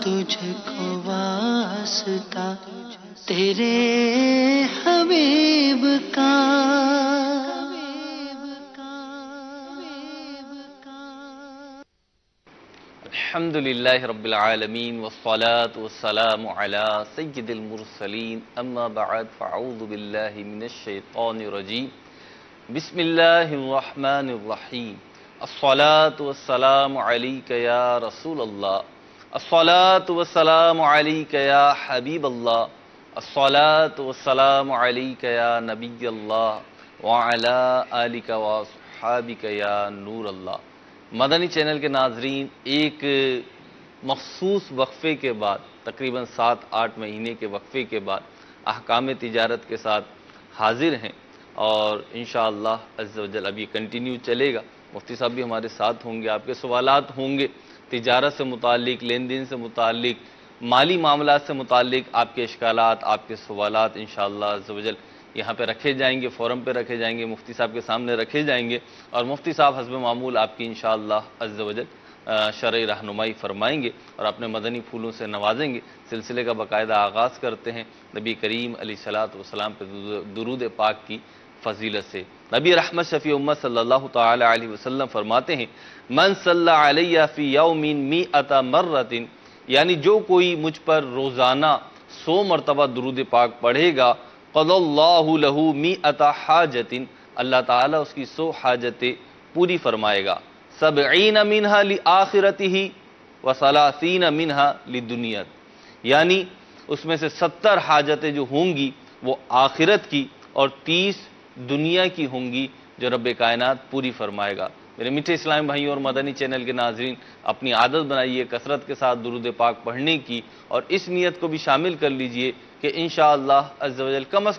تجھ کو واسطہ تیرے حبیب کا۔ الحمد للہ رب العالمین والصلاة والسلام علی سید المرسلین اما بعد فاعوذ باللہ من الشیطان الرجیم بسم اللہ الرحمن الرحیم الصلاة والسلام علیک یا رسول اللہ الصلاة والسلام علیک یا حبیب اللہ الصلاة والسلام علیک یا نبی اللہ وعلی آلک واصحابک یا نور اللہ۔ مدنی چینل کے ناظرین، ایک مخصوص وقفے کے بعد، تقریباً 7-8 مہینے کے وقفے کے بعد احکام تجارت کے ساتھ حاضر ہیں، اور انشاءاللہ عز و جل اب یہ کنٹینیو چلے گا۔ مفتی صاحب بھی ہمارے ساتھ ہوں گے، آپ کے سوالات ہوں گے تجارت سے متعلق، لین دین سے متعلق، مالی معاملات سے متعلق، آپ کے اشکالات، آپ کے سوالات انشاءاللہ عز و جل یہاں پہ رکھے جائیں گے، فورم پہ رکھے جائیں گے، مفتی صاحب کے سامنے رکھے جائیں گے، اور مفتی صاحب حسب معمول آپ کی انشاءاللہ عز و جل شرعی رہنمائی فرمائیں گے اور اپنے مدنی پھولوں سے نوازیں گے۔ سلسلے کا باقاعدہ آغاز کرتے ہیں نبی کریم علیہ الصلوۃ پہ درود پاک کی فضیلت سے۔ نبی رحمت شفیع امت صلی اللہ تعالی علیہ وسلم فرماتے ہیں، من صلی علیہ فی یوم 100 مرۃ، یعنی جو کوئی مجھ پر روزانہ 100 مرتبہ درود پاک پڑھے گا، قضى اللہ لہ 100 حاجۃ، اللہ تعالیٰ اس کی 100 حاجتیں پوری فرمائے گا، 70 منہا لآخرتہ و30 منہا لدنیا، یعنی اس میں سے 70 حاجتیں جو ہوں گی وہ آخرت کی اور 30 دنیا کی ہوں گی جو رب کائنات پوری فرمائے گا۔ میرے میٹھے اسلام بھائیوں اور مدنی چینل کے ناظرین، اپنی عادت بنائیے کثرت کے ساتھ درود پاک پڑھنے کی، اور اس نیت کو بھی شامل کر لیجئے کہ انشاءاللہ عز و جل کم از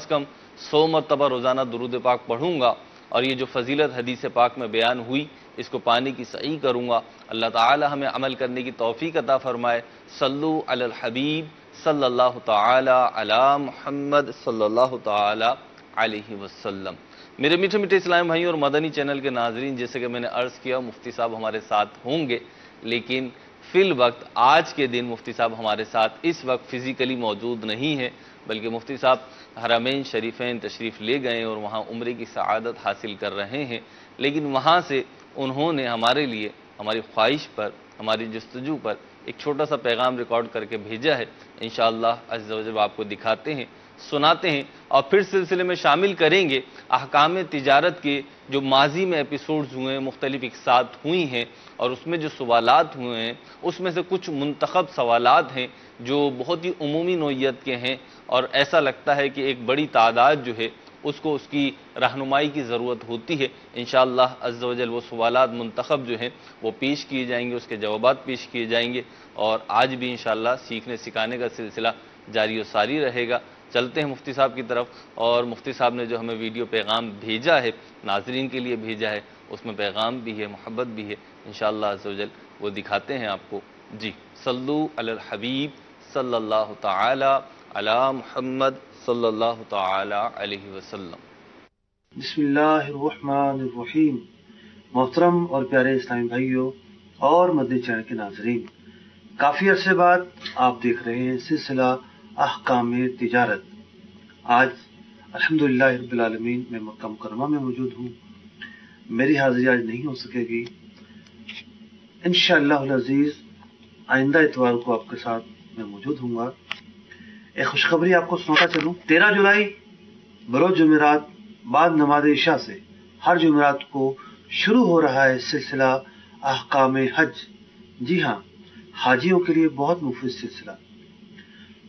کم 100 مرتبہ روزانہ درود پاک پڑھوں گا، اور یہ جو فضیلت حدیث پاک میں بیان ہوئی اس کو پانے کی سعی کروں گا۔ اللہ تعالی ہمیں عمل کرنے کی توفیق عطا فرمائے۔ صلو علی الحبیب صلی اللہ تعالی علی محمد صلی اللہ تعالی علیہ وسلم۔ میرے میٹھے میٹھے اسلام بھائیوں اور مدنی چینل کے ناظرین، جیسے کہ میں نے عرض کیا مفتی صاحب ہمارے ساتھ ہوں گے، لیکن فی الوقت آج کے دن مفتی صاحب ہمارے ساتھ اس وقت فزیکلی موجود نہیں ہے، بلکہ مفتی صاحب حرمین شریفین تشریف لے گئے اور وہاں عمرے کی سعادت حاصل کر رہے ہیں، لیکن وہاں سے انہوں نے ہمارے لیے، ہماری خواہش پر، ہماری جستجو پر ایک چھوٹا سا پیغام ریکارڈ کر کے بھیجا ہے۔ انشاءاللہ عز و جل آپ کو دکھاتے ہیں، سناتے ہیں، اور پھر سلسلے میں شامل کریں گے احکام تجارت کے جو ماضی میں ایپیسوڈز ہوئے ہیں، مختلف اقساط ہوئی ہیں، اور اس میں جو سوالات ہوئے ہیں اس میں سے کچھ منتخب سوالات ہیں جو بہت ہی عمومی نوعیت کے ہیں، اور ایسا لگتا ہے کہ ایک بڑی تعداد جو ہے اس کو اس کی رہنمائی کی ضرورت ہوتی ہے۔ انشاءاللہ عز و جل وہ سوالات منتخب جو ہیں وہ پیش کیے جائیں گے، اس کے جوابات پیش کیے جائیں گے، اور آج بھی انشاءاللہ سیکھنے سکھانے کا سلسلہ جاری و ساری رہے گا۔ چلتے ہیں مفتی صاحب کی طرف، اور مفتی صاحب نے جو ہمیں ویڈیو پیغام بھیجا ہے، ناظرین کے لیے بھیجا ہے، اس میں پیغام بھی ہے، محبت بھی ہے، انشاءاللہ عز و جل وہ دکھاتے ہیں آپ کو۔ جی، صلو علی الحبیب صلی اللہ تعالی علی محمد صلی اللہ تعالی علیہ وسلم۔ بسم اللہ الرحمن الرحیم۔ محترم اور پیارے اسلامی بھائیوں اور مدنی چینل کے ناظرین، کافی عرصے بعد آپ دیکھ رہے ہیں سلسلہ احکام تجارت۔ آج الحمدللہ رب العالمین میں مکہ مکرمہ میں موجود ہوں۔ میری حاضری آج نہیں ہو سکے گی، انشاءاللہ العزیز آئندہ اتوار کو آپ کے ساتھ میں موجود ہوں گا۔ ایک خوشخبری آپ کو سناتا چلوں، 13 جولائی بروز جمعرات بعد نماز عشاء سے ہر جمعرات کو شروع ہو رہا ہے سلسلہ احکام حج۔ جی ہاں، حاجیوں کے لیے بہت مفید سلسلہ۔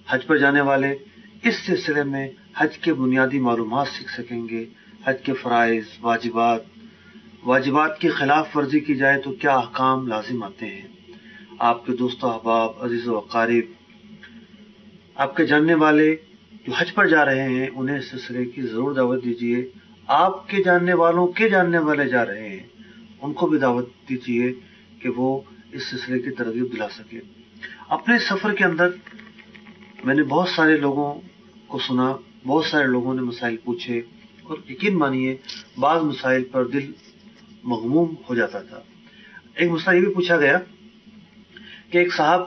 حج پر جانے والے اس سلسلے میں حج کے بنیادی معلومات سیکھ سکیں گے، حج کے فرائض، واجبات کی خلاف ورزی کی جائے تو کیا احکام لازم آتے ہیں۔ آپ کے دوست و احباب، عزیز و اقارب، آپ کے جاننے والے جو حج پر جا رہے ہیں انہیں اس سلسلے کی ضرور دعوت دیجیے۔ آپ کے جاننے والوں کے جاننے والے جا رہے ہیں ان کو بھی دعوت دیجیے کہ وہ اس سلسلے کی ترغیب دلا سکے۔ اپنے سفر کے اندر میں نے بہت سارے لوگوں کو سنا، بہت سارے لوگوں نے مسائل پوچھے، اور یقین مانیے بعض مسائل پر دل مغموم ہو جاتا تھا۔ ایک مسئلہ یہ بھی پوچھا گیا کہ ایک صاحب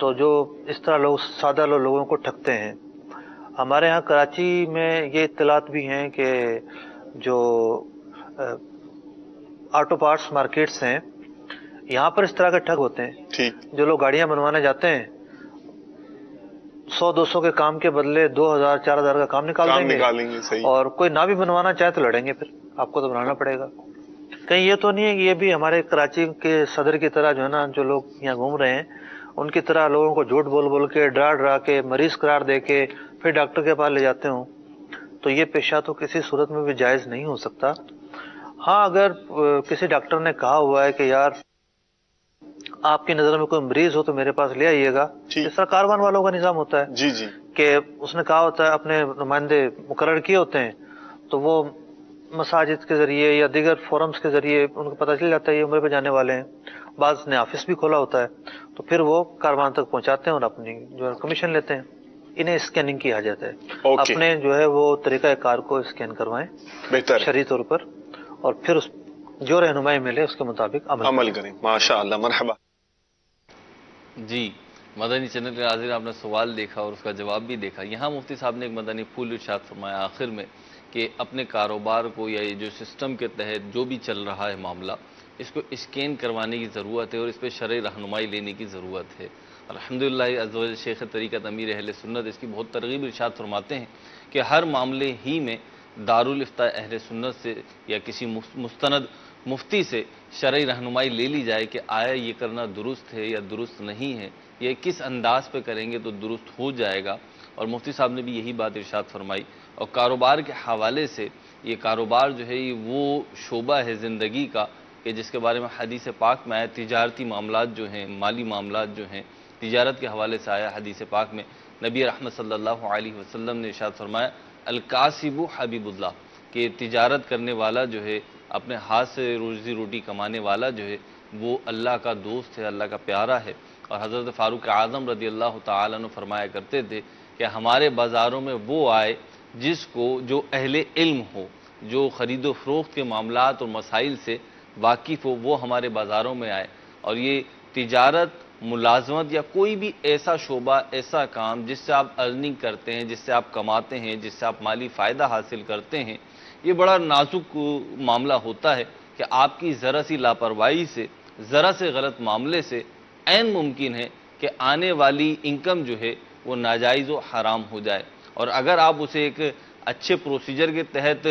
تو جو اس طرح لوگ سادہ لوگوں کو ٹھگتے ہیں. ہمارے یہاں کراچی میں یہ اطلاعات بھی ہیں کہ جو آٹو پارٹس مارکیٹس ہیں یہاں پر اس طرح کے ٹھگ ہوتے ہیں. ٹھیک. جو لوگ گاڑیاں بنوانے جاتے ہیں 100-200 کے کام کے بدلے 2000-4000 کا کام نکال دیں گے. صحیح. اور کوئی نہ بھی بنوانا چاہے تو لڑیں گے، پھر آپ کو تو بنانا پڑے گا. کہیں یہ تو نہیں ہے کہ یہ بھی ہمارے کراچی کے صدر کی طرح جو ہے نا، جو لوگ یہاں گھوم رہے ہیں ان کی طرح لوگوں کو جھوٹ بول بول کے ڈرا کے مریض قرار دے کے پھر ڈاکٹر کے پاس لے جاتے ہوں، تو یہ پیشہ تو کسی صورت میں بھی جائز نہیں ہو سکتا. ہاں اگر کسی ڈاکٹر نے کہا ہوا ہے کہ یار آپ کی نظر میں کوئی مریض ہو تو میرے پاس لے آئیے گا، اس طرح کاروان والوں کا نظام ہوتا ہے جی جی کہ اس نے کہا ہوتا ہے، اپنے نمائندے مقرر کیے ہوتے ہیں، تو وہ مساجد کے ذریعے یا دیگر فورمز کے ذریعے ان کو پتہ چل جاتا ہے یہ عمرے پہ جانے والے ہیں. بعض نے آفس بھی کھولا ہوتا ہے، تو پھر وہ کاروان تک پہنچاتے ہیں اور اپنی جو ہے کمیشن لیتے ہیں. انہیں اسکیننگ کی حاجت ہے. اپنے جو ہے وہ طریقہ کار کو اسکین کروائیں بہتر شرعی طور پر، اور پھر اس جو رہنمائی ملے اس کے مطابق عمل کریں. ماشاء اللہ. مرحبا. جی، مدنی چینل کے ناظرین، آپ نے سوال دیکھا اور اس کا جواب بھی دیکھا. یہاں مفتی صاحب نے ایک مدنی پھول ارشاد فرمایا آخر میں کہ اپنے کاروبار کو یا یہ جو سسٹم کے تحت جو بھی چل رہا ہے معاملہ، اس کو اسکین کروانے کی ضرورت ہے اور اس پہ شرعی رہنمائی لینے کی ضرورت ہے. الحمدللہ عزوجل شیخ طریقت امیر اہل سنت اس کی بہت ترغیب ارشاد فرماتے ہیں کہ ہر معاملے ہی میں دارالافتاء اہل سنت سے یا کسی مستند مفتی سے شرعی رہنمائی لے لی جائے کہ آیا یہ کرنا درست ہے یا درست نہیں ہے، یہ کس انداز پہ کریں گے تو درست ہو جائے گا. اور مفتی صاحب نے بھی یہی بات ارشاد فرمائی. اور کاروبار کے حوالے سے یہ کاروبار جو ہے یہ وہ شعبہ ہے زندگی کا کہ جس کے بارے میں حدیث پاک میں آیا، تجارتی معاملات جو ہیں، مالی معاملات جو ہیں، تجارت کے حوالے سے آیا حدیث پاک میں. نبی رحمت صلی اللہ علیہ وسلم نے ارشاد فرمایا الکاسب حبیب اللہ، کہ تجارت کرنے والا جو ہے، اپنے ہاتھ سے روزی روٹی کمانے والا جو ہے وہ اللہ کا دوست ہے، اللہ کا پیارا ہے. اور حضرت فاروق اعظم رضی اللہ تعالیٰ عنہ فرمایا کرتے تھے کہ ہمارے بازاروں میں وہ آئے جس کو جو اہل علم ہو، جو خرید و فروخت کے معاملات اور مسائل سے واقف ہو، وہ ہمارے بازاروں میں آئے. اور یہ تجارت، ملازمت یا کوئی بھی ایسا شعبہ، ایسا کام جس سے آپ ارننگ کرتے ہیں، جس سے آپ کماتے ہیں، جس سے آپ مالی فائدہ حاصل کرتے ہیں، یہ بڑا نازک معاملہ ہوتا ہے کہ آپ کی ذرا سی لاپرواہی سے، ذرا سے غلط معاملے سے عین ممکن ہے کہ آنے والی انکم جو ہے وہ ناجائز و حرام ہو جائے. اور اگر آپ اسے ایک اچھے پروسیجر کے تحت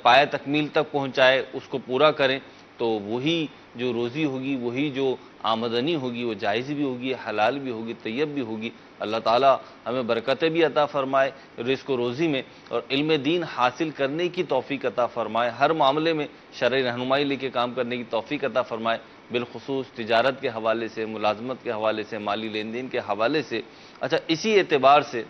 پایہ تکمیل تک پہنچائے، اس کو پورا کریں، تو وہی جو روزی ہوگی، وہی جو آمدنی ہوگی، وہ جائز بھی ہوگی، حلال بھی ہوگی، طیب بھی ہوگی. اللہ تعالیٰ ہمیں برکتیں بھی عطا فرمائے رزق و روزی میں، اور علم دین حاصل کرنے کی توفیق عطا فرمائے، ہر معاملے میں شرعی رہنمائی لے کے کام کرنے کی توفیق عطا فرمائے، بالخصوص تجارت کے حوالے سے، ملازمت کے حوالے سے، مالی لین دین کے حوالے سے. اچھا، اسی اعتبار سے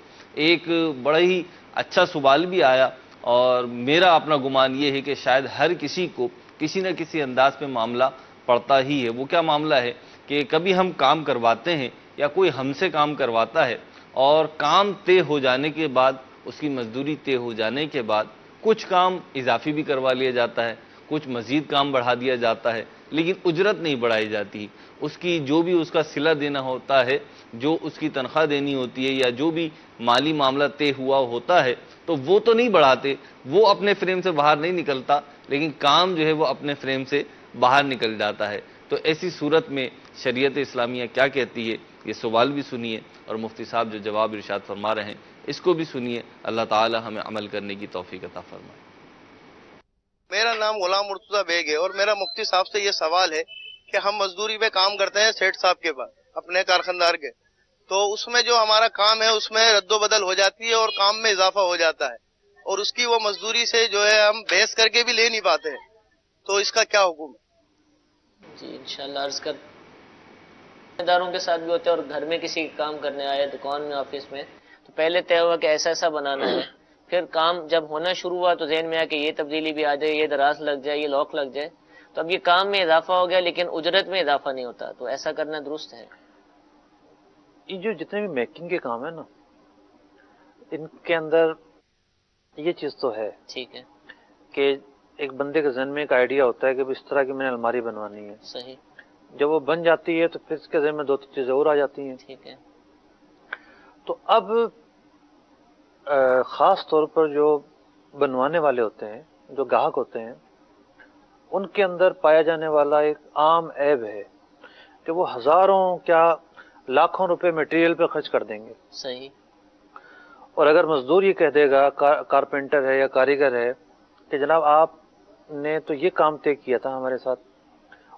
ایک بڑا ہی اچھا سوال بھی آیا، اور میرا اپنا گمان یہ ہے کہ شاید ہر کسی کو کسی نہ کسی انداز پہ معاملہ پڑتا ہی ہے. وہ کیا معاملہ ہے کہ کبھی ہم کام کرواتے ہیں یا کوئی ہم سے کام کرواتا ہے، اور کام طے ہو جانے کے بعد، اس کی مزدوری طے ہو جانے کے بعد کچھ کام اضافی بھی کروا لیا جاتا ہے، کچھ مزید کام بڑھا دیا جاتا ہے، لیکن اجرت نہیں بڑھائی جاتی. اس کی جو بھی اس کا صلہ دینا ہوتا ہے، جو اس کی تنخواہ دینی ہوتی ہے، یا جو بھی مالی معاملہ طے ہوا ہوتا ہے، تو وہ تو نہیں بڑھاتے، وہ اپنے فریم سے باہر نہیں نکلتا، لیکن کام جو ہے وہ اپنے فریم سے باہر نکل جاتا ہے. تو ایسی صورت میں شریعت اسلامیہ کیا کہتی ہے، یہ سوال بھی سنیے، اور مفتی صاحب جو جواب ارشاد فرما رہے ہیں اس کو بھی سنیے. اللہ تعالی ہمیں عمل کرنے کی توفیق عطا فرمائے. میرا نام غلام مرتضیٰ بیگ ہے، اور میرا مفتی صاحب سے یہ سوال ہے کہ ہم مزدوری پہ کام کرتے ہیں سیٹھ صاحب کے پاس، اپنے کارخاندار کے، تو اس میں جو ہمارا کام ہے اس میں رد و بدل ہو جاتی ہے اور کام میں اضافہ ہو جاتا ہے، اور اس کی وہ مزدوری سے جو ہے ہم بحث کر کے بھی لے نہیں پاتے ہیں، تو اس کا کیا حکم ہے؟ جی انشاءاللہ عرض کر داروں کے ساتھ بھی ہوتے ہیں، اور گھر میں کسی کام کرنے آئے، دکان میں، آفس میں، تو پہلے طے ہوا کہ ایسا ایسا بنانا ہے، پھر کام جب ہونا شروع ہوا تو ذہن میں آیا کہ یہ تبدیلی بھی آ جائے، یہ دراز لگ جائے، یہ لاک لگ جائے، تو اب یہ کام میں اضافہ ہو گیا لیکن اجرت میں اضافہ نہیں ہوتا، تو ایسا کرنا درست ہے؟ یہ جو جتنے بھی میکنگ کے کام ہیں نا، ان کے اندر یہ چیز تو ہے ٹھیک ہے کہ ایک بندے کے ذہن میں ایک آئیڈیا ہوتا ہے کہ اس طرح کی میں نے الماری بنوانی ہے، صحیح، جب وہ بن جاتی ہے تو پھر اس کے ذہن میں 2 چیزیں اور آ جاتی ہیں. ٹھیک ہے. تو اب خاص طور پر جو بنوانے والے ہوتے ہیں، جو گاہک ہوتے ہیں، ان کے اندر پایا جانے والا ایک عام عیب ہے کہ وہ ہزاروں کیا لاکھوں روپے مٹیریل پہ خرچ کر دیں گے. صحیح. اور اگر مزدور یہ کہہ دے گا، کارپینٹر ہے یا کاریگر ہے کہ جناب آپ نے تو یہ کام طے کیا تھا ہمارے ساتھ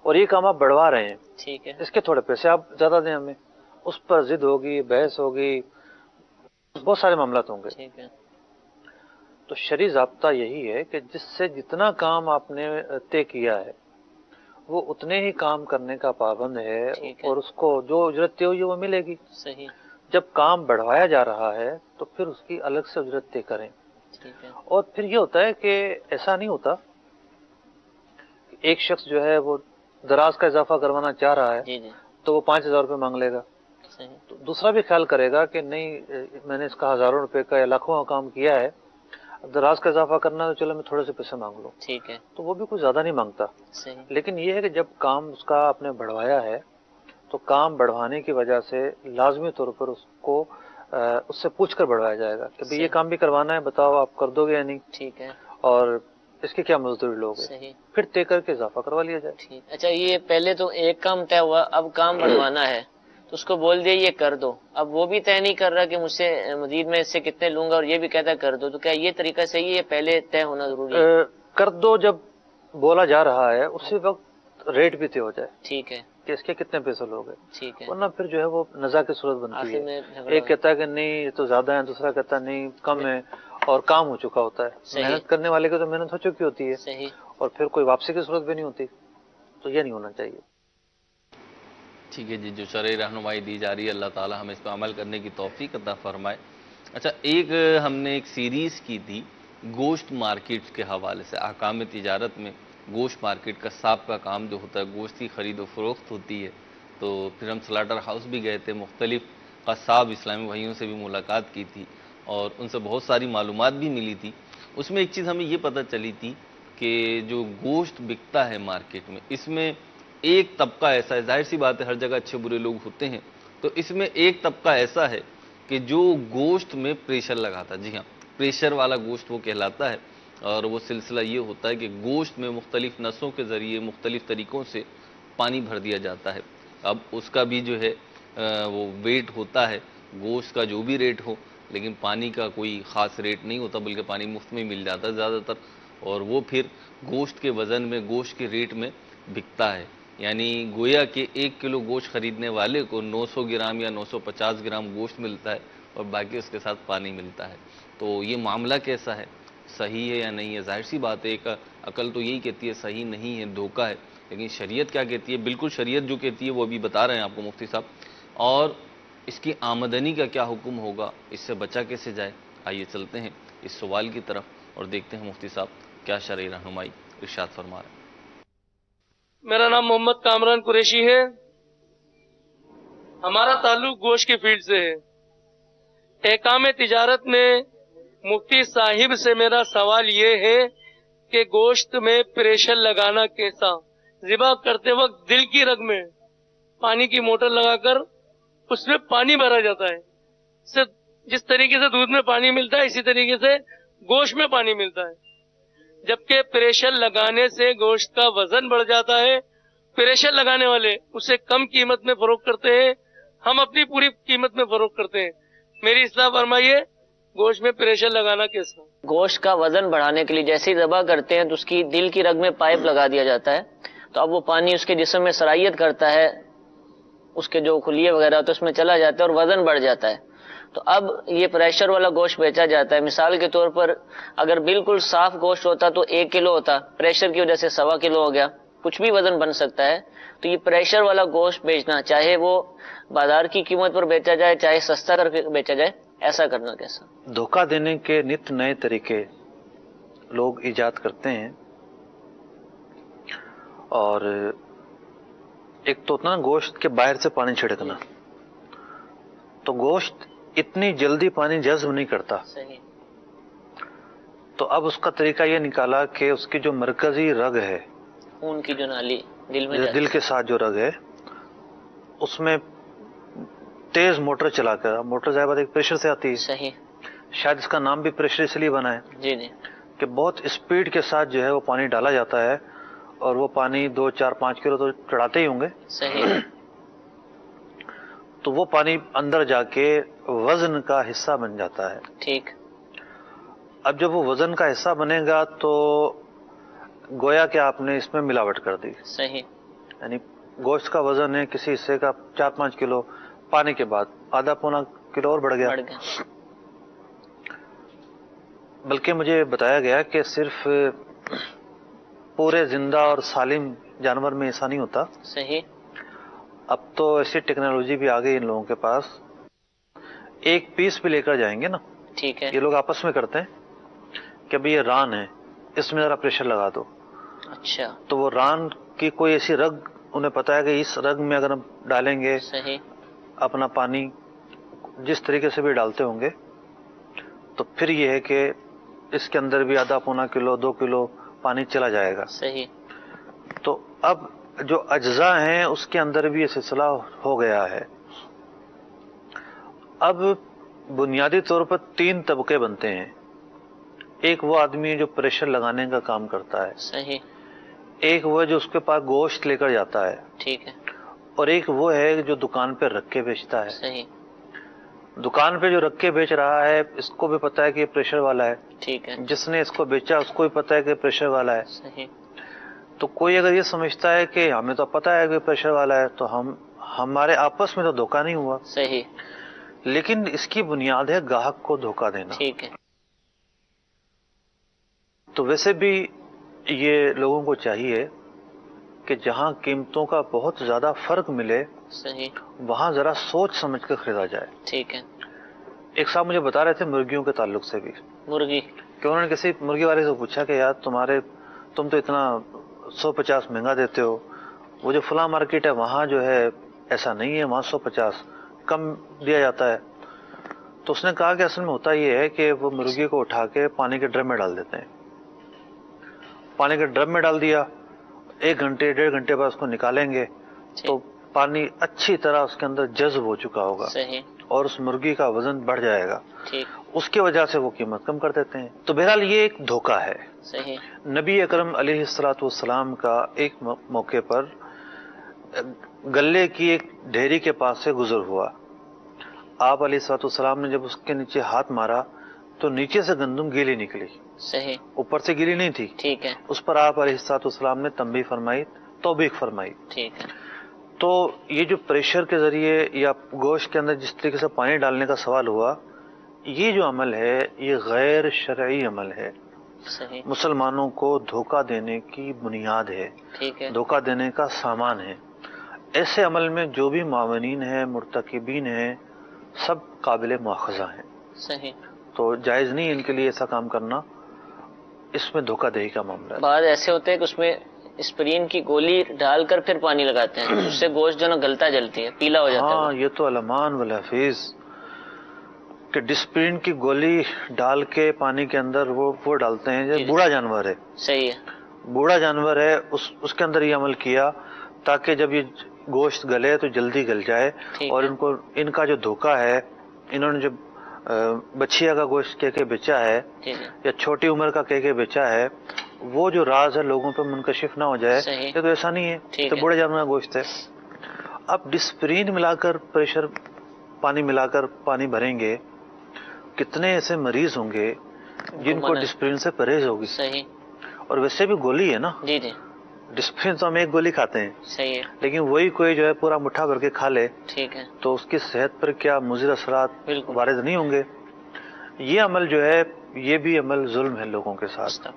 اور یہ کام آپ بڑھوا رہے ہیں، ٹھیک ہے. اس کے تھوڑے پیسے آپ زیادہ دیں ہمیں، اس پر ضد ہوگی، بحث ہوگی، بہت سارے معاملات ہوں گے. ٹھیک ہے. تو شرعی ضابطہ یہی ہے کہ جس سے جتنا کام آپ نے طے کیا ہے وہ اتنے ہی کام کرنے کا پابند ہے، اور اس کو جو اجرت طے ہوئی ہے وہ ملے گی. صحیح. جب کام بڑھوایا جا رہا ہے تو پھر اس کی الگ سے اجرت طے کریں. ٹھیک ہے. اور پھر یہ ہوتا ہے کہ ایسا نہیں ہوتا کہ ایک شخص جو ہے وہ دراز کا اضافہ کروانا چاہ رہا ہے جی جی. تو وہ 5,000 روپے مانگ لے گا. صحیح. تو دوسرا بھی خیال کرے گا کہ نہیں، میں نے اس کا ہزاروں روپے کا یا لاکھوں کا کام کیا ہے، دراز کا اضافہ کرنا ہے تو چلو میں تھوڑے سے پیسے مانگ لوں. ٹھیک ہے. تو وہ بھی کچھ زیادہ نہیں مانگتا. صحیح. لیکن یہ ہے کہ جب کام اس کا آپ نے بڑھوایا ہے تو کام بڑھوانے کی وجہ سے لازمی طور پر اس کو اس سے پوچھ کر بڑھوایا جائے گا کہ بھئی یہ کام بھی کروانا ہے، بتاؤ آپ کر دو گے یا نہیں. ٹھیک ہے. اور اس کی کیا مزدوری لوگ ہیں. صحیح. پھر طے کر کے اضافہ کروا لیا جائے. ٹھیک. اچھا، یہ پہلے تو ایک کام طے ہوا، اب کام بڑھوانا ہے تو اس کو بول دیا یہ کر دو. اب وہ بھی طے نہیں کر رہا کہ مجھ سے مزید میں اس سے کتنے لوں گا، اور یہ بھی کہتا ہے کر دو. تو کیا یہ طریقہ صحیح ہے؟ پہلے طے ہونا ضروری ہے؟ کر دو جب بولا جا رہا ہے اسی وقت ریٹ بھی طے ہو جائے. ٹھیک ہے. کہ اس کے کتنے پیسے لوگ ہیں. ٹھیک ہے. ورنہ پھر جو ہے وہ نزاع کی صورت بنتی ہے. ایک کہتا ہے کہ نہیں یہ تو زیادہ ہے، دوسرا کہتا ہے نہیں کم ہے، اور کام ہو چکا ہوتا ہے. محنت کرنے والے کی تو محنت ہو چکی ہوتی ہے. صحیح. اور پھر کوئی واپسی کی صورت بھی نہیں ہوتی. تو یہ نہیں ہونا چاہیے. ٹھیک ہے جی، جو شرعی رہنمائی دی جا رہی ہے اللہ تعالی ہمیں اس پہ عمل کرنے کی توفیق عطا فرمائے. اچھا، ہم نے ایک سیریز کی تھی گوشت مارکیٹ کے حوالے سے. احکام تجارت میں گوشت مارکیٹ کا صاحب کا کام جو ہوتا ہے، گوشت کی خرید و فروخت ہوتی ہے. تو پھر ہم سلاٹر ہاؤس بھی گئے تھے، مختلف قصاب اسلامی بھائیوں سے بھی ملاقات کی تھی اور ان سے بہت ساری معلومات بھی ملی تھی. اس میں ایک چیز ہمیں یہ پتہ چلی تھی کہ جو گوشت بکتا ہے مارکیٹ میں، اس میں ایک طبقہ ایسا ہے، ظاہر سی بات ہے ہر جگہ اچھے برے لوگ ہوتے ہیں، تو اس میں ایک طبقہ ایسا ہے کہ جو گوشت میں پریشر لگاتا ہے. جی ہاں، پریشر والا گوشت وہ کہلاتا ہے. اور وہ سلسلہ یہ ہوتا ہے کہ گوشت میں مختلف نسوں کے ذریعے مختلف طریقوں سے پانی بھر دیا جاتا ہے. اب اس کا بھی جو ہے وہ ویٹ ہوتا ہے، گوشت کا جو بھی ریٹ ہو، لیکن پانی کا کوئی خاص ریٹ نہیں ہوتا، بلکہ پانی مفت میں مل جاتا ہے زیادہ تر. اور وہ پھر گوشت کے وزن میں، گوشت کے ریٹ میں بکتا ہے. یعنی گویا کہ 1 کلو گوشت خریدنے والے کو 900 گرام یا 950 گرام گوشت ملتا ہے اور باقی اس کے ساتھ پانی ملتا ہے. تو یہ معاملہ کیسا ہے، صحیح ہے یا نہیں ہے؟ ظاہر سی بات ہے ایک عقل تو یہی کہتی ہے صحیح نہیں ہے، دھوکہ ہے. لیکن شریعت کیا کہتی ہے؟ بالکل شریعت جو کہتی ہے وہ ابھی بتا رہے ہیں آپ کو مفتی صاحب. اور اس کی آمدنی کا کیا حکم ہوگا، اس سے بچا کیسے جائے؟ آئیے چلتے ہیں اس سوال کی طرف اور دیکھتے ہیں مفتی صاحب کیا شرعی رہنمائی ارشاد فرما رہے ہیں. میرا نام محمد کامران قریشی ہے. ہمارا تعلق گوشت کی فیلڈ سے ہے. احکام تجارت میں مفتی صاحب سے میرا سوال یہ ہے کہ گوشت میں پریشر لگانا کیسا؟ ذبح کرتے وقت دل کی رگ میں پانی کی موٹر لگا کر اس میں پانی بھرا جاتا ہے. جس طریقے سے دودھ میں پانی ملتا ہے اسی طریقے سے گوشت میں پانی ملتا ہے. جبکہ پریشر لگانے سے گوشت کا وزن بڑھ جاتا ہے. پریشر لگانے والے اسے کم قیمت میں فروخت کرتے ہیں، ہم اپنی پوری قیمت میں فروخت کرتے ہیں. میری اصلاح فرمائیے، گوشت میں پریشر لگانا کیسا؟ گوشت کا وزن بڑھانے کے لیے جیسے ہی ذبح کرتے ہیں تو اس کی دل کی رگ میں پائپ لگا دیا جاتا ہے، تو اب وہ پانی اس کے جسم میں سرائیت کرتا ہے، اس کے جو خلیے وغیرہ ہوتے ہیں اس میں چلا جاتا ہے اور وزن بڑھ جاتا ہے. تو اب یہ پریشر والا گوشت بیچا جاتا ہے. مثال کے طور پر اگر بالکل صاف گوشت ہوتا تو 1 کلو ہوتا، پریشر کی وجہ سے 1.25 کلو ہو گیا، کچھ بھی وزن بن سکتا ہے. تو یہ پریشر والا گوشت بیچنا، چاہے وہ بازار کی قیمت پر بیچا جائے چاہے سستا کر کے بیچا جائے، ایسا کرنا کیسا؟ دھوکہ دینے کے نت نئے طریقے لوگ ایجاد کرتے ہیں. اور ایک تو اتنا گوشت کے باہر سے پانی چھڑکنا، تو گوشت اتنی جلدی پانی جذب نہیں کرتا. صحیح. تو اب اس کا طریقہ یہ نکالا کہ اس کی جو مرکزی رگ ہے، خون کی جو نالی دل میں دل کے ساتھ جو رگ ہے اس میں تیز موٹر چلا کر، موٹر ظاہر بات ایک پریشر سے آتی ہے، صحیح، شاید اس کا نام بھی پریشر اس لیے بنا ہے جی جی، کہ بہت اسپیڈ کے ساتھ جو ہے وہ پانی ڈالا جاتا ہے، اور وہ پانی 2 4 5 کلو تو چڑھاتے ہی ہوں گے، صحیح، تو وہ پانی اندر جا کے وزن کا حصہ بن جاتا ہے۔ ٹھیک، اب جب وہ وزن کا حصہ بنے گا تو گویا کہ آپ نے اس میں ملاوٹ کر دی، صحیح، یعنی گوشت کا وزن ہے کسی حصے کا 4 5 کلو، پانی کے بعد آدھا پونا کلو اور بڑھ گیا۔ بلکہ مجھے بتایا گیا کہ صرف پورے زندہ اور سالم جانور میں ایسا نہیں ہوتا، صحیح، اب تو ایسی ٹیکنالوجی بھی آ گئی ان لوگوں کے پاس، ایک پیس بھی لے کر جائیں گے نا، ٹھیک ہے، یہ لوگ آپس میں کرتے ہیں کہ بھئی یہ ران ہے، اس میں ذرا پریشر لگا دو، اچھا، تو وہ ران کی کوئی ایسی رگ انہیں پتا ہے کہ اس رگ میں اگر ہم ڈالیں گے صحیح، اپنا پانی جس طریقے سے بھی ڈالتے ہوں گے تو پھر یہ ہے کہ اس کے اندر بھی آدھا پونا کلو 2 کلو پانی چلا جائے گا۔ صحیح، تو اب جو اجزاء ہیں اس کے اندر بھی یہ سلسلہ ہو گیا ہے۔ اب بنیادی طور پر 3 طبقے بنتے ہیں، ایک وہ آدمی ہے جو پریشر لگانے کا کام کرتا ہے، صحیح، ایک وہ ہے جو اس کے پاس گوشت لے کر جاتا ہے، ٹھیک ہے، اور ایک وہ ہے جو دکان پہ رکھ کے بیچتا ہے۔ صحیح، دکان پہ جو رکھ کے بیچ رہا ہے اس کو بھی پتا ہے کہ یہ پریشر والا ہے، ٹھیک ہے، جس نے اس کو بیچا اس کو بھی پتا ہے کہ پریشر والا ہے۔ صحیح، تو کوئی اگر یہ سمجھتا ہے کہ ہمیں تو پتا ہے کہ پریشر والا ہے تو ہمارے آپس میں تو دھوکہ نہیں ہوا، صحیح، لیکن اس کی بنیاد ہے گاہک کو دھوکہ دینا۔ ٹھیک ہے، تو ویسے بھی یہ لوگوں کو چاہیے کہ جہاں قیمتوں کا بہت زیادہ فرق ملے صحیح، وہاں ذرا سوچ سمجھ کر خریدا جائے۔ ٹھیک ہے، ایک صاحب مجھے بتا رہے تھے مرغیوں کے تعلق سے بھی مرغی، کہ انہوں نے کسی مرغی والے سے پوچھا کہ یار تم تو اتنا 150 مہنگا دیتے ہو، وہ جو فلاں مارکیٹ ہے وہاں جو ہے ایسا نہیں ہے، وہاں 150 کم دیا جاتا ہے۔ تو اس نے کہا کہ اصل میں ہوتا یہ ہے کہ وہ مرغی کو اٹھا کے پانی کے ڈرم میں ڈال دیتے ہیں، پانی کے ڈرم میں ڈال دیا، 1 گھنٹے 1.5 گھنٹے بعد اس کو نکالیں گے تو پانی اچھی طرح اس کے اندر جذب ہو چکا ہوگا صحیح، اور اس مرغی کا وزن بڑھ جائے گا، ٹھیک، اس کی وجہ سے وہ قیمت کم کر دیتے ہیں۔ تو بہرحال یہ ایک دھوکہ ہے۔ صحیح، نبی اکرم علیہ الصلوۃ والسلام کا ایک موقع پر گلے کی ایک ڈھیری کے پاس سے گزر ہوا، آپ علیہ الصلوۃ والسلام نے جب اس کے نیچے ہاتھ مارا تو نیچے سے گندم گیلی نکلی، صحیح، اوپر سے گیلی نہیں تھی۔ ٹھیک ہے، اس پر آپ علیہ الصلوۃ والسلام نے تنبیہ فرمائی، توبیخ فرمائی۔ ٹھیک ہے، تو یہ جو پریشر کے ذریعے یا گوشت کے اندر جس طریقے سے پانی ڈالنے کا سوال ہوا، یہ جو عمل ہے یہ غیر شرعی عمل ہے، صحیح، مسلمانوں کو دھوکہ دینے کی بنیاد ہے، ٹھیک ہے، دھوکہ دینے کا سامان ہے۔ ایسے عمل میں جو بھی معاونین ہیں، مرتکبین ہیں، سب قابل مواخذہ ہیں، صحیح۔ تو جائز نہیں ان کے لیے ایسا کام کرنا، اس میں دھوکہ دہی کا معاملہ ہے۔ بعض ایسے ہوتے ہیں کہ اس میں اسپرین کی گولی ڈال کر پھر پانی لگاتے ہیں، اس سے گوشت جو نا گلتا جلتی ہے، پیلا ہو جاتا ہے۔ ہاں یہ تو علمان والحفیظ کہ ڈسپرین کی گولی ڈال کے پانی کے اندر وہ ڈالتے ہیں، یہ بوڑھا جانور ہے، صحیح ہے، بوڑھا جانور ہے، اس کے اندر یہ عمل کیا تاکہ جب یہ گوشت گلے تو جلدی گل جائے، اور ان کا جو دھوکہ ہے، انہوں نے جو بچیا کا گوشت کہہ کے بیچا ہے یا چھوٹی عمر کا کہہ کے بیچا ہے، وہ جو راز ہے لوگوں پہ منکشف نہ ہو جائے، یہ تو ایسا نہیں ہے، تو بوڑھے جانور کا گوشت ہے۔ اب ڈسپرین ملا کر پریشر پانی ملا کر پانی بھریں گے، کتنے ایسے مریض ہوں گے جن کو ڈسپرین سے پرہیز ہوگی، صحیح، اور ویسے بھی گولی ہے نا، جی جی، ڈسپرین تو ہم ایک گولی کھاتے ہیں، صحیح ہے، لیکن وہی کوئی جو ہے پورا مٹھا بھر کے کھا لے ٹھیک ہے، تو اس کی صحت پر کیا مضر اثرات وارد نہیں ہوں گے۔ یہ عمل جو ہے یہ بھی عمل ظلم ہے لوگوں کے ساتھ،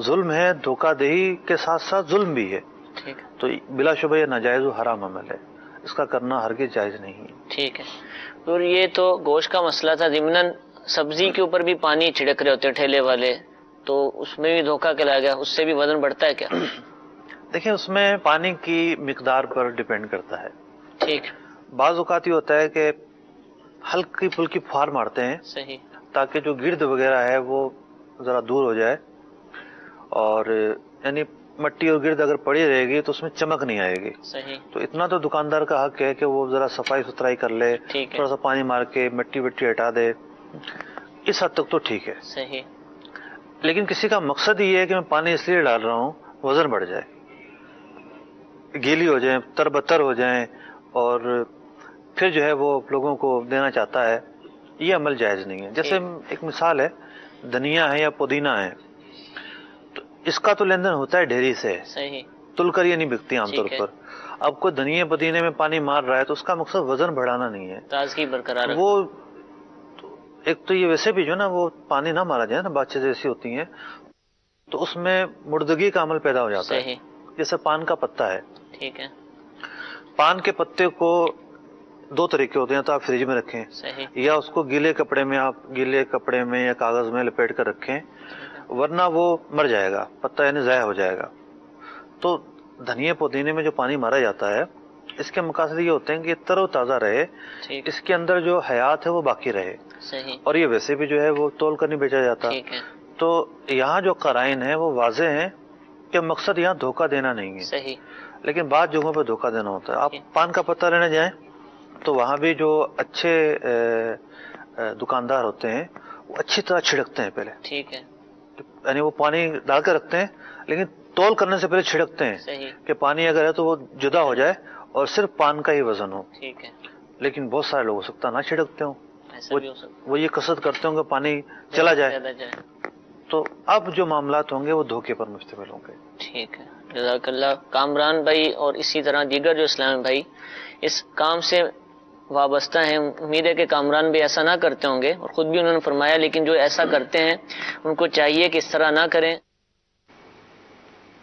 ظلم ہے، دھوکہ دہی کے ساتھ ساتھ ظلم بھی ہے، ٹھیک ہے، تو بلا شبہ یہ ناجائز و حرام عمل ہے، اس کا کرنا ہرگز جائز نہیں ہے۔ ٹھیک ہے۔ اور یہ تو گوشت کا مسئلہ تھا، ضمناً سبزی کے اوپر بھی پانی چھڑک رہے ہوتے ہیں ٹھیلے والے، تو اس میں بھی دھوکہ کھلا گیا، اس سے بھی وزن بڑھتا ہے کیا؟ دیکھیں اس میں پانی کی مقدار پر ڈیپینڈ کرتا ہے، ٹھیک، بعض اوقات یہ ہوتا ہے کہ ہلکی پھلکی پھوار مارتے ہیں صحیح، تاکہ جو گرد وغیرہ ہے وہ ذرا دور ہو جائے، اور یعنی مٹی اور گرد اگر پڑی رہے گی تو اس میں چمک نہیں آئے گی. صحیح. تو اتنا تو دکاندار کا حق ہے کہ وہ ذرا صفائی ستھرائی کر لے, تھوڑا سا پانی مار کے مٹی وٹی ہٹا دے, اس حد تک تو ٹھیک ہے. صحیح. لیکن کسی کا مقصد یہ ہے کہ میں پانی اس لیے ڈال رہا ہوں وزن بڑھ جائے, گیلی ہو جائیں, تربتر ہو جائیں, اور پھر جو ہے وہ لوگوں کو دینا چاہتا ہے, یہ عمل جائز نہیں ہے. جیسے ایک مثال ہے, دھنیا ہے یا پودینہ ہے, تو اس کا تو لین دین ہوتا ہے ڈھیری سے, صحیح, تل کر یہ نہیں بکتی عام طور پر. اب کوئی دھنیا پودینے میں پانی مار رہا ہے تو اس کا مقصد وزن بڑھانا نہیں ہے, تازگی برقرار. وہ ایک تو یہ ویسے بھی جو ہے نا وہ پانی نہ مارا جائے نا, بات چیزیں ایسی ہوتی ہیں تو اس میں مردگی کا عمل پیدا ہو جاتا ہے. جیسے پان کا پتا ہے, ٹھیک ہے, پان کے پتے کو دو طریقے ہوتے ہیں, تو آپ فریج میں رکھیں, یا اس کو گیلے کپڑے میں, آپ گیلے کپڑے میں یا کاغذ میں لپیٹ کر رکھیں, ورنہ وہ مر جائے گا, پتا یعنی ضائع ہو جائے گا. تو دھنیا پودینے میں جو پانی مارا جاتا ہے اس کے مقاصد یہ ہوتے ہیں کہ تر و تازہ رہے, اس کے اندر جو حیات ہے وہ باقی رہے, اور یہ ویسے بھی جو ہے وہ تول کر نہیں بیچا جاتا. تو یہاں جو قرائن ہیں وہ واضح ہیں کہ مقصد یہاں دھوکہ دینا نہیں ہے, لیکن بعض جگہوں پہ دھوکہ دینا ہوتا ہے. آپ پان کا پتا لینے جائیں تو وہاں بھی جو اچھے دکاندار ہوتے ہیں وہ اچھی طرح چھڑکتے ہیں پہلے, ٹھیک ہے, یعنی وہ پانی ڈال کے رکھتے ہیں لیکن تول کرنے سے پہلے چھڑکتے ہیں کہ پانی اگر ہے تو وہ جدا ہو جائے اور صرف پان کا ہی وزن ہو. ٹھیک ہے. لیکن بہت سارے لوگ ہو سکتا نہ چھڑکتے ہوں, وہ یہ قصد کرتے ہوں کہ پانی چلا جائے. تو اب جو معاملات ہوں گے وہ دھوکے پر مشتمل ہوں گے. ٹھیک ہے, جزاک اللہ. کامران بھائی اور اسی طرح دیگر جو اسلامی بھائی اس کام سے وابستہ ہیں, امید ہے کہ کامران بھی ایسا نہ کرتے ہوں گے, اور خود بھی انہوں نے فرمایا, لیکن جو ایسا کرتے ہیں ان کو چاہیے کہ اس طرح نہ کریں.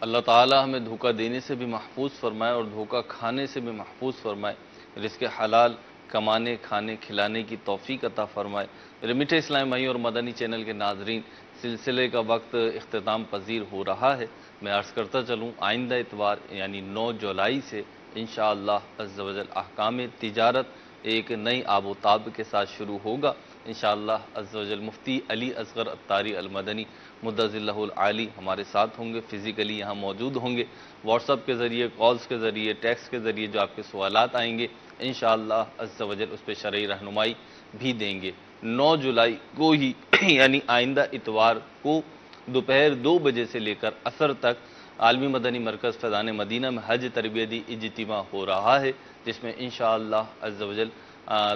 اللہ تعالی ہمیں دھوکہ دینے سے بھی محفوظ فرمائے اور دھوکہ کھانے سے بھی محفوظ فرمائے, رزق حلال کمانے کھانے کھلانے کی توفیق عطا فرمائے. میٹھے اسلامی بھائی اور مدنی چینل کے ناظرین, سلسلے کا وقت اختتام پذیر ہو رہا ہے. میں عرض کرتا چلوں, آئندہ اتوار یعنی 9 جولائی سے انشاءاللہ عز و جل احکام تجارت ایک نئی آب و تاب کے ساتھ شروع ہوگا انشاءاللہ عز و جل. مفتی علی اصغر عطاری المدنی مدظ اللہ العالی ہمارے ساتھ ہوں گے, فزیکلی یہاں موجود ہوں گے. واٹس ایپ کے ذریعے, کالز کے ذریعے, ٹیکسٹ کے ذریعے جو آپ کے سوالات آئیں گے انشاءاللہ عز و جل اس پہ شرعی رہنمائی بھی دیں گے. 9 جولائی کو ہی یعنی آئندہ اتوار کو دوپہر 2 بجے سے لے کر عصر تک عالمی مدنی مرکز فیضان مدینہ میں حج تربیتی اجتماع ہو رہا ہے, جس میں انشاءاللہ عز و جل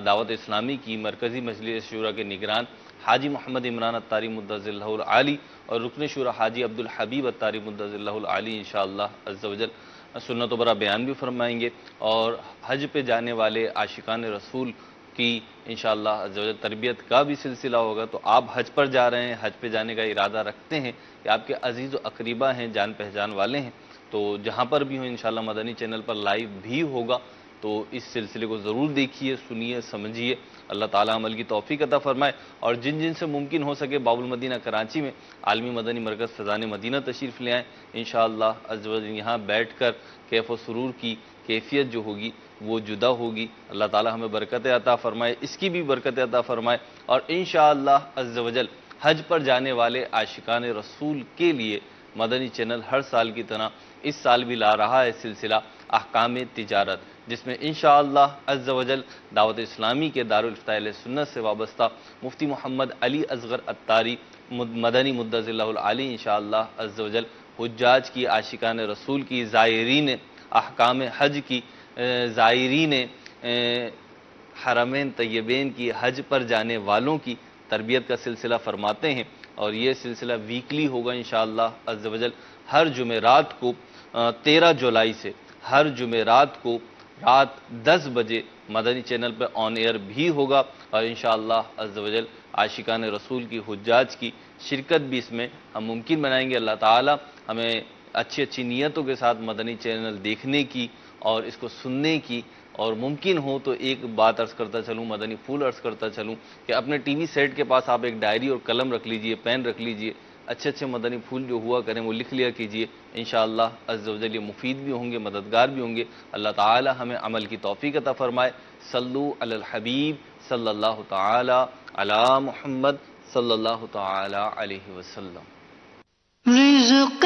دعوت اسلامی کی مرکزی مجلس شورا کے نگران حاجی محمد عمران عطاری مدظ اللہ العالی اور رکن شورا حاجی عبدالحبیب عطاری مدظ اللہ العالی انشاءاللہ عز و جل سنت و برا بیان بھی فرمائیں گے, اور حج پہ جانے والے عاشقان رسول کی انشاءاللہ عز و جل تربیت کا بھی سلسلہ ہوگا. تو آپ حج پر جا رہے ہیں, حج پہ جانے کا ارادہ رکھتے ہیں, کہ آپ کے عزیز و اقریبا ہیں, جان پہچان والے ہیں, تو جہاں پر بھی ہوں انشاءاللہ مدنی چینل پر لائیو بھی ہوگا. تو اس سلسلے کو ضرور دیکھیے, سنیے, سمجھیے. اللہ تعالیٰ عمل کی توفیق عطا فرمائے. اور جن جن سے ممکن ہو سکے باب المدینہ کراچی میں عالمی مدنی مرکز فیضان مدینہ تشریف لے آئیں انشاءاللہ عز و جل. یہاں بیٹھ کر کیف و سرور کی کیفیت جو ہوگی وہ جدا ہوگی. اللہ تعالیٰ ہمیں برکت عطا فرمائے, اس کی بھی برکت عطا فرمائے. اور انشاءاللہ عز و جل حج پر جانے والے عاشقان رسول کے لیے مدنی چینل ہر سال کی طرح اس سال بھی لا رہا ہے سلسلہ احکام تجارت, جس میں انشاءاللہ عز و جل دعوت اسلامی کے دارالفتاء اہل سنت سے وابستہ مفتی محمد علی اصغر عطاری مدنی مدظ اللہ العالی انشاءاللہ عز و جل حجاج کی, عاشقان رسول کی, زائرین احکام حج کی, زائرین حرمین طیبین کی, حج پر جانے والوں کی تربیت کا سلسلہ فرماتے ہیں. اور یہ سلسلہ ویکلی ہوگا انشاءاللہ عز و جل. ہر جمعرات کو 13 جولائی سے ہر جمعرات کو رات 10 بجے مدنی چینل پہ آن ایئر بھی ہوگا, اور انشاءاللہ عز و جل عاشقان رسول کی, حجاج کی شرکت بھی اس میں ہم ممکن بنائیں گے. اللہ تعالی ہمیں اچھی اچھی نیتوں کے ساتھ مدنی چینل دیکھنے کی اور اس کو سننے کی, اور ممکن ہو تو ایک بات عرض کرتا چلوں, مدنی پھول عرض کرتا چلوں, کہ اپنے ٹی وی سیٹ کے پاس آپ ایک ڈائری اور قلم رکھ لیجئے, پین رکھ لیجئے, اچھے اچھے مدنی پھول جو ہوا کریں وہ لکھ لیا کیجئے. انشاءاللہ عز و جل یہ مفید بھی ہوں گے, مددگار بھی ہوں گے. اللہ تعالی ہمیں عمل کی توفیق عطا فرمائے. صلو علی الحبیب صلی اللہ تعالی علی محمد صلی اللہ تعالی علیہ وسلم. رزق